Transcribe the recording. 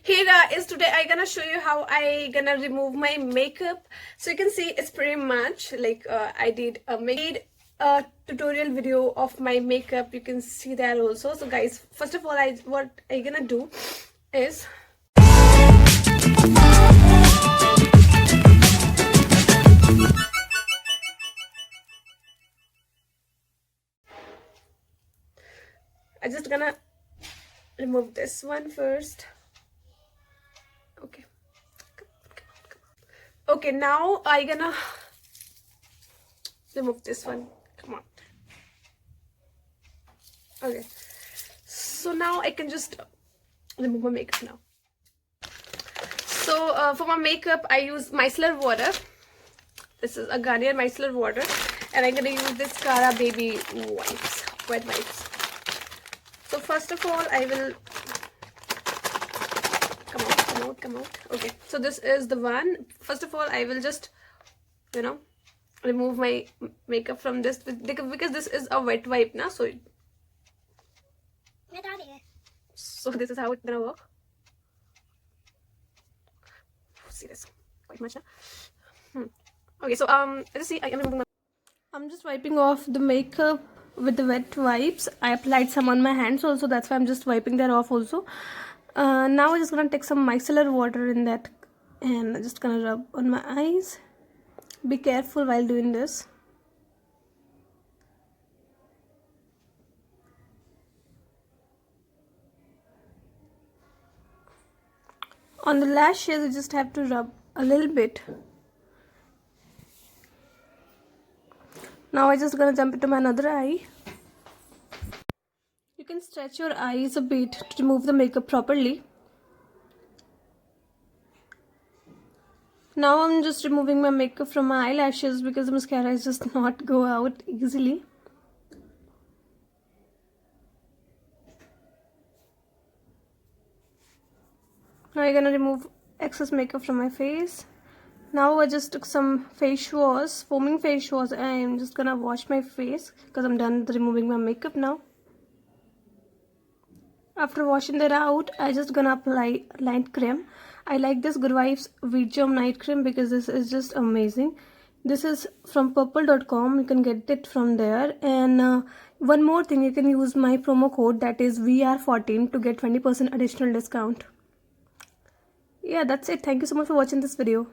Hey guys, today I gonna show you how I gonna remove my makeup. So you can see it's pretty much like I did a tutorial video of my makeup. You can see that also. So guys, first of all, what I gonna do is I just gonna remove this one first. Okay. Okay, now I gonna remove this one. Come on. Okay, so now I can just remove my makeup now. So for my makeup I use micellar water. This is a Garnier micellar water, and I'm gonna use this Cara baby wipes, wet wipes. So first of all I will come out. Okay, so this is the one. First of all I will just remove my makeup from this because this is a wet wipe now. So this is how it's gonna work. See this quite much, huh? Okay, so let's see. I'm just wiping off the makeup with the wet wipes. I applied some on my hands also, that's why I'm just wiping that off also. Now I'm just gonna take some micellar water in that, and I'm just gonna rub on my eyes. Be careful while doing this. On the lashes you just have to rub a little bit. Now I'm just gonna jump into my another eye. You can stretch your eyes a bit to remove the makeup properly. Now I'm just removing my makeup from my eyelashes because the mascara is just not go out easily. Now I'm gonna remove excess makeup from my face. Now I just took some face wash, foaming face wash, and I'm just gonna wash my face because I'm done with removing my makeup now. After washing that out, I just gonna apply night cream. I like this Good Vibes Wheat Germ night cream because this is just amazing. This is from purple.com. You can get it from there. And one more thing, you can use my promo code, that is VR14, to get 20% additional discount. Yeah, that's it. Thank you so much for watching this video.